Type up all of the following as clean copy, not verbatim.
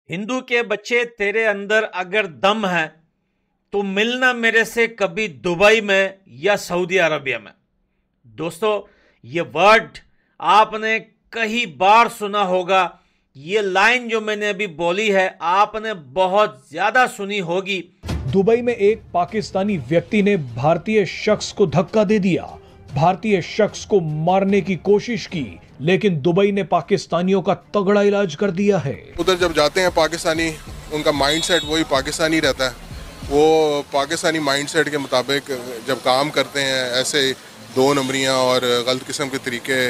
हिंदू के बच्चे तेरे अंदर अगर दम है तो मिलना मेरे से कभी दुबई में या सऊदी अरबिया में। दोस्तों, ये वर्ड आपने कई बार सुना होगा। ये लाइन जो मैंने अभी बोली है आपने बहुत ज्यादा सुनी होगी। दुबई में एक पाकिस्तानी व्यक्ति ने भारतीय शख्स को धक्का दे दिया। भारतीय शख्स को मारने की कोशिश की, लेकिन दुबई ने पाकिस्तानियों का तगड़ा इलाज कर दिया है। उधर जब जाते हैं पाकिस्तानी, उनका माइंडसेट वही पाकिस्तानी रहता है। वो पाकिस्तानी माइंडसेट के मुताबिक जब काम करते हैं, ऐसे दो नंबरियां और गलत किस्म के तरीके,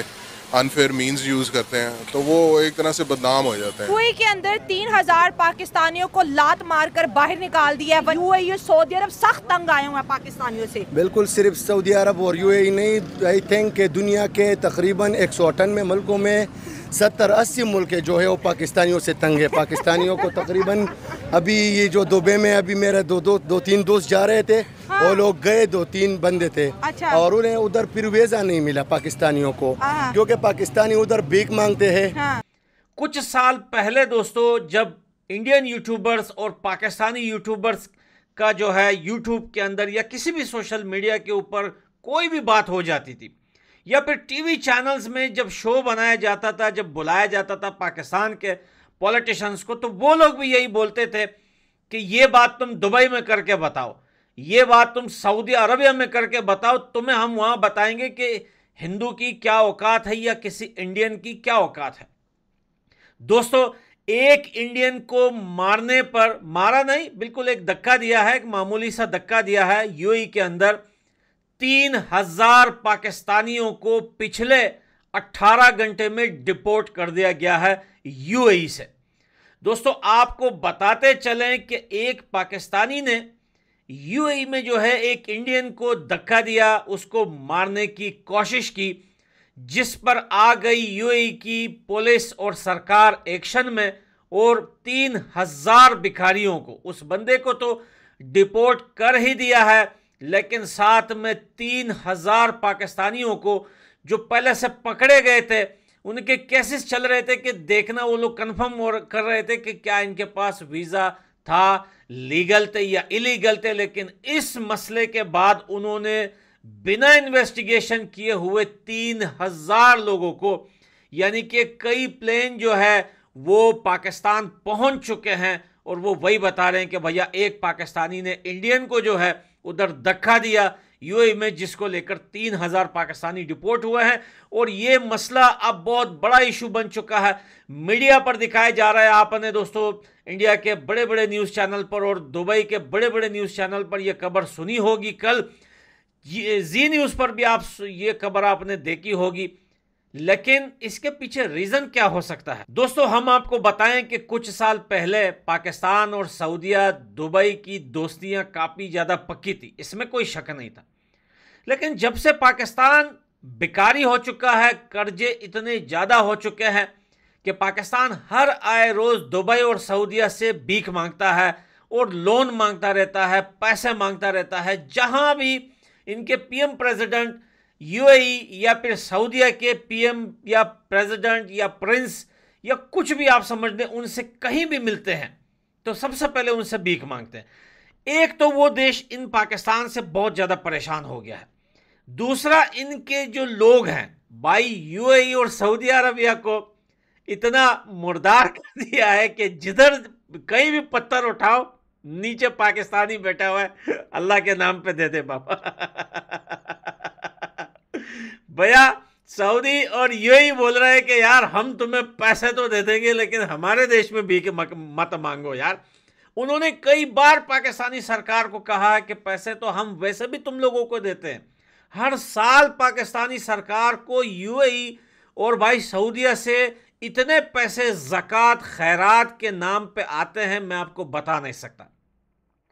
अनफेयर मीन्स यूज करते हैं, तो वो एक तरह से बदनाम हो जाते हैं। यूएई के अंदर 3000 पाकिस्तानियों को लात मारकर बाहर निकाल दिया है। यूएई, सऊदी अरब सख्त तंग आए हुए हैं पाकिस्तानियों से। बिल्कुल, सिर्फ सऊदी अरब और यूएई नहीं, आई थिंक के दुनिया के तकरीबन 198 मुल्कों में 70-80 मुल्क जो है वो पाकिस्तानियों से तंग है। पाकिस्तानियों को तकरीबन अभी ये जो दुबई में अभी मेरे दो तीन दोस्त जा रहे थे, हाँ। वो लोग गए, 2-3 बंदे थे। अच्छा। और उन्हें उधर फिर वीजा नहीं मिला पाकिस्तानियों को, क्योंकि पाकिस्तानी उधर भीख मांगते हैं। हाँ। कुछ साल पहले दोस्तों, जब इंडियन यूट्यूबर्स और पाकिस्तानी यूट्यूबर्स का जो है यूट्यूब के अंदर या किसी भी सोशल मीडिया के ऊपर कोई भी बात हो जाती थी, या फिर टीवी चैनल्स में जब शो बनाया जाता था, जब बुलाया जाता था पाकिस्तान के पॉलिटिशियंस को, तो वो लोग भी यही बोलते थे कि ये बात तुम दुबई में करके बताओ, ये बात तुम सऊदी अरबिया में करके बताओ, तुम्हें हम वहां बताएंगे कि हिंदू की क्या औकात है या किसी इंडियन की क्या औकात है। दोस्तों, एक इंडियन को मारने पर, मारा नहीं, बिल्कुल एक धक्का दिया है, एक मामूली सा धक्का दिया है। यूएई के अंदर 3000 पाकिस्तानियों को पिछले 18 घंटे में डिपोर्ट कर दिया गया है यूएई से। दोस्तों, आपको बताते चलें कि एक पाकिस्तानी ने यूएई में जो है एक इंडियन को धक्का दिया, उसको मारने की कोशिश की, जिस पर आ गई यूएई की पुलिस और सरकार एक्शन में, और 3000 भिखारियों को, उस बंदे को तो डिपोर्ट कर ही दिया है, लेकिन साथ में 3000 पाकिस्तानियों को जो पहले से पकड़े गए थे, उनके केसेस चल रहे थे कि देखना, वो लोग कंफर्म कर रहे थे कि क्या इनके पास वीज़ा था, लीगल थे या इलीगल थे। लेकिन इस मसले के बाद उन्होंने बिना इन्वेस्टिगेशन किए हुए 3000 लोगों को, यानी कि कई प्लेन जो है वो पाकिस्तान पहुंच चुके हैं, और वो वही बता रहे हैं कि भैया एक पाकिस्तानी ने इंडियन को जो है उधर धक्का दिया यूएई में, जिसको लेकर 3000 पाकिस्तानी डिपोर्ट हुए हैं। और ये मसला अब बहुत बड़ा इशू बन चुका है, मीडिया पर दिखाया जा रहा है। आपने दोस्तों इंडिया के बड़े बड़े न्यूज़ चैनल पर और दुबई के बड़े बड़े न्यूज़ चैनल पर यह खबर सुनी होगी, कल जी न्यूज़ पर भी आप ये खबर आपने देखी होगी। लेकिन इसके पीछे रीजन क्या हो सकता है? दोस्तों, हम आपको बताएं कि कुछ साल पहले पाकिस्तान और सऊदीया, दुबई की दोस्तियां काफी ज्यादा पक्की थी, इसमें कोई शक नहीं था। लेकिन जब से पाकिस्तान बेकारी हो चुका है, कर्जे इतने ज्यादा हो चुके हैं कि पाकिस्तान हर आए रोज दुबई और सऊदीया से भीख मांगता है और लोन मांगता रहता है, पैसे मांगता रहता है। जहां भी इनके पीएम प्रेसिडेंट यूएई या फिर सऊदीया के पीएम या प्रेसिडेंट या प्रिंस या कुछ भी आप समझ लें, उनसे कहीं भी मिलते हैं तो सबसे पहले उनसे भीख मांगते हैं। एक तो वो देश इन पाकिस्तान से बहुत ज़्यादा परेशान हो गया है, दूसरा इनके जो लोग हैं भाई, यूएई और सऊदी अरबिया को इतना मुर्दार कर दिया है कि जिधर कहीं भी पत्थर उठाओ नीचे पाकिस्तानी बैठा हुआ है, अल्लाह के नाम पे दे दे बाबा। भैया, सऊदी और यूएई बोल रहे हैं कि यार हम तुम्हें पैसे तो दे देंगे, लेकिन हमारे देश में भीख मत मांगो यार। उन्होंने कई बार पाकिस्तानी सरकार को कहा है कि पैसे तो हम वैसे भी तुम लोगों को देते हैं। हर साल पाकिस्तानी सरकार को यूएई और भाई सऊदीया से इतने पैसे ज़कात खैरात के नाम पे आते हैं, मैं आपको बता नहीं सकता।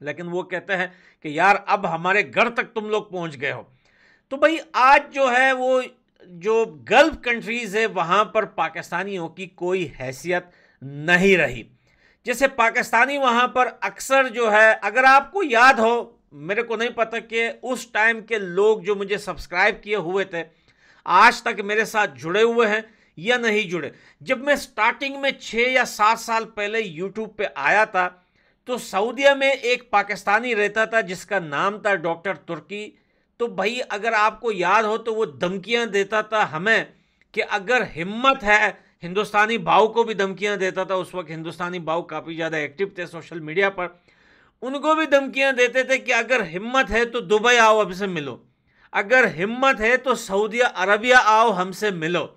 लेकिन वो कहते हैं कि यार अब हमारे घर तक तुम लोग पहुंच गए हो। तो भाई आज जो है वो जो गल्फ कंट्रीज़ है वहाँ पर पाकिस्तानियों की कोई हैसियत नहीं रही। जैसे पाकिस्तानी वहाँ पर अक्सर जो है, अगर आपको याद हो, मेरे को नहीं पता कि उस टाइम के लोग जो मुझे सब्सक्राइब किए हुए थे, आज तक मेरे साथ जुड़े हुए हैं, या नहीं जुड़े। जब मैं स्टार्टिंग में 6 या 7 साल पहले यूट्यूब पे आया था तो सऊदीया में एक पाकिस्तानी रहता था जिसका नाम था डॉक्टर तुर्की। तो भाई अगर आपको याद हो तो वो धमकियां देता था हमें कि अगर हिम्मत है, हिंदुस्तानी भाव को भी धमकियां देता था। उस वक्त हिंदुस्तानी भाव काफ़ी ज़्यादा एक्टिव थे सोशल मीडिया पर, उनको भी धमकियां देते थे कि अगर हिम्मत है तो दुबई आओ हमसे मिलो, अगर हिम्मत है तो सऊदी अरबिया आओ हमसे मिलो।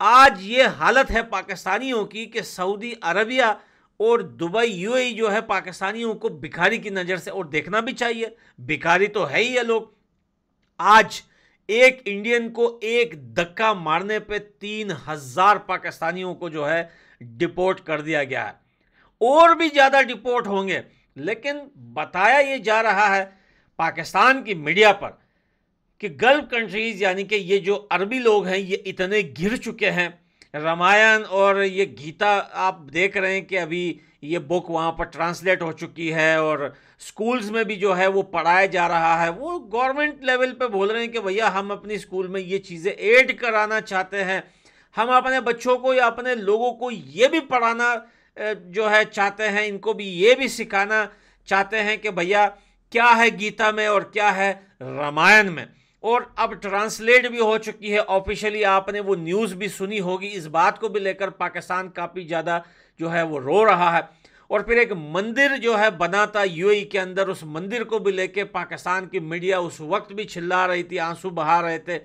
आज ये हालत है पाकिस्तानियों की कि सऊदी अरबिया और दुबई यूएई जो है पाकिस्तानियों को भिखारी की नज़र से, और देखना भी चाहिए, भिखारी तो है ही ये लोग। आज एक इंडियन को एक धक्का मारने पे 3000 पाकिस्तानियों को जो है डिपोर्ट कर दिया गया है, और भी ज़्यादा डिपोर्ट होंगे। लेकिन बताया ये जा रहा है पाकिस्तान की मीडिया पर कि गल्फ कंट्रीज़ यानी कि ये जो अरबी लोग हैं ये इतने घिर चुके हैं। रामायण और ये गीता आप देख रहे हैं कि अभी ये बुक वहाँ पर ट्रांसलेट हो चुकी है और स्कूल्स में भी जो है वो पढ़ाया जा रहा है। वो गवर्नमेंट लेवल पे बोल रहे हैं कि भैया हम अपनी स्कूल में ये चीज़ें ऐड कराना चाहते हैं, हम अपने बच्चों को या अपने लोगों को ये भी पढ़ाना जो है चाहते हैं, इनको भी ये भी सिखाना चाहते हैं कि भैया क्या है गीता में और क्या है रामायण में। और अब ट्रांसलेट भी हो चुकी है ऑफिशियली। आपने वो न्यूज़ भी सुनी होगी, इस बात को भी लेकर पाकिस्तान काफ़ी ज़्यादा जो है वो रो रहा है। और फिर एक मंदिर जो है बना था यूएई के अंदर, उस मंदिर को भी लेके पाकिस्तान की मीडिया उस वक्त भी चिल्ला रही थी, आंसू बहा रहे थे।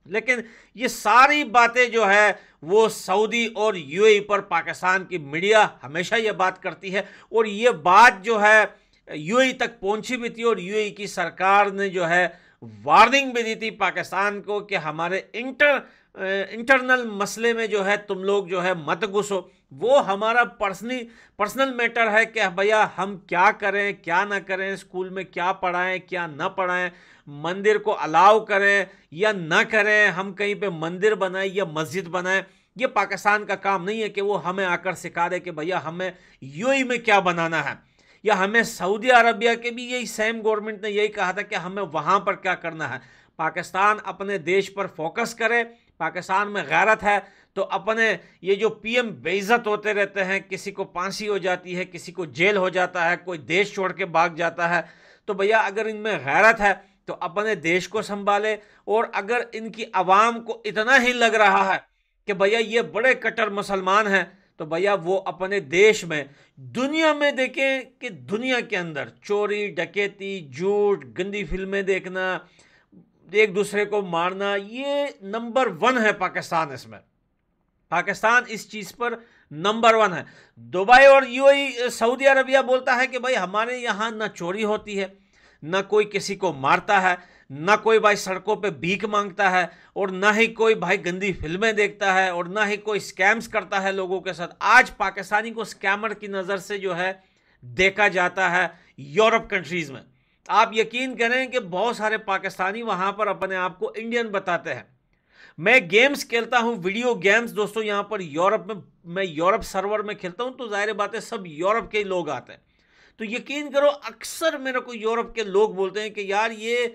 लेकिन ये सारी बातें जो है वो सऊदी और यूएई पर पाकिस्तान की मीडिया हमेशा ये बात करती है, और ये बात जो है यूएई तक पहुंची भी थी, और यूएई की सरकार ने जो है वार्निंग भी दी थी पाकिस्तान को कि हमारे इंटरनल मसले में जो है तुम लोग जो है मत घुसो, वो हमारा पर्सनल मैटर है कि भैया हम क्या करें क्या ना करें, स्कूल में क्या पढ़ाएं क्या ना पढ़ाएं, मंदिर को अलाउ करें या ना करें, हम कहीं पे मंदिर बनाएं या मस्जिद बनाएं। ये पाकिस्तान का काम नहीं है कि वो हमें आकर सिखा दे कि भैया हमें यूएई में क्या बनाना है, या हमें सऊदी अरबिया के भी यही सेम गवर्नमेंट ने यही कहा था कि हमें वहाँ पर क्या करना है। पाकिस्तान अपने देश पर फोकस करे, पाकिस्तान में गैरत है तो अपने ये जो पीएम बेइज्जत होते रहते हैं, किसी को फांसी हो जाती है, किसी को जेल हो जाता है, कोई देश छोड़ के भाग जाता है, तो भैया अगर इनमें गैरत है तो अपने देश को संभाले। और अगर इनकी आवाम को इतना ही लग रहा है कि भैया ये बड़े कट्टर मुसलमान हैं, तो भैया वो अपने देश में, दुनिया में देखें कि दुनिया के अंदर चोरी डकैती झूठ गंदी फिल्में देखना एक दूसरे को मारना, ये नंबर 1 है पाकिस्तान। इसमें पाकिस्तान इस चीज़ पर नंबर 1 है। दुबई और यूएई सऊदी अरबिया बोलता है कि भाई हमारे यहाँ ना चोरी होती है, ना कोई किसी को मारता है, ना कोई भाई सड़कों पे भीख मांगता है, और ना ही कोई भाई गंदी फिल्में देखता है, और ना ही कोई स्कैम्स करता है लोगों के साथ। आज पाकिस्तानी को स्कैमर की नज़र से जो है देखा जाता है यूरोप कंट्रीज़ में। आप यकीन करें कि बहुत सारे पाकिस्तानी वहाँ पर अपने आप को इंडियन बताते हैं। मैं गेम्स खेलता हूँ, वीडियो गेम्स दोस्तों, यहाँ पर यूरोप में, मैं यूरोप सर्वर में खेलता हूँ, तो जाहिर बात है सब यूरोप के लोग आते हैं। तो यकीन करो अक्सर मेरे को यूरोप के लोग बोलते हैं कि यार ये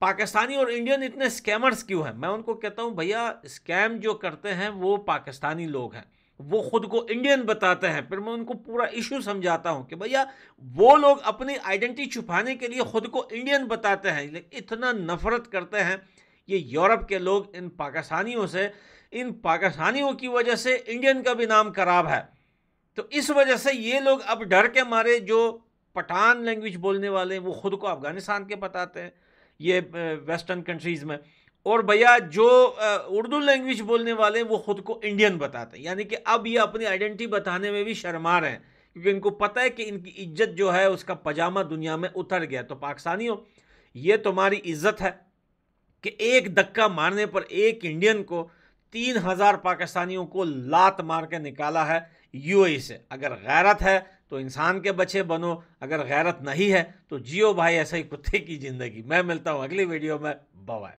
पाकिस्तानी और इंडियन इतने स्कैमर्स क्यों हैं। मैं उनको कहता हूं भैया स्कैम जो करते हैं वो पाकिस्तानी लोग हैं, वो खुद को इंडियन बताते हैं। फिर मैं उनको पूरा इशू समझाता हूं कि भैया वो लोग अपनी आइडेंटिटी छुपाने के लिए खुद को इंडियन बताते हैं, लेकिन इतना नफरत करते हैं ये यूरोप के लोग इन पाकिस्तानियों से। इन पाकिस्तानियों की वजह से इंडियन का भी नाम खराब है। तो इस वजह से ये लोग अब डर के मारे, जो पठान लैंग्वेज बोलने वाले हैं वो खुद को अफगानिस्तान के बताते हैं ये वेस्टर्न कंट्रीज़ में, और भैया जो उर्दू लैंग्वेज बोलने वाले हैं वो खुद को इंडियन बताते हैं। यानी कि अब ये अपनी आइडेंटिटी बताने में भी शर्मा रहे हैं, क्योंकि इनको पता है कि इनकी इज्जत जो है उसका पजामा दुनिया में उतर गया। तो पाकिस्तानियों, ये तुम्हारी इज्जत है कि एक धक्का मारने पर एक इंडियन को 3000 पाकिस्तानियों को लात मार के निकाला है यूएई से। अगर गैरत है तो इंसान के बच्चे बनो, अगर गैरत नहीं है तो जियो भाई ऐसा ही कुत्ते की ज़िंदगी। मैं मिलता हूँ अगली वीडियो में, बाय।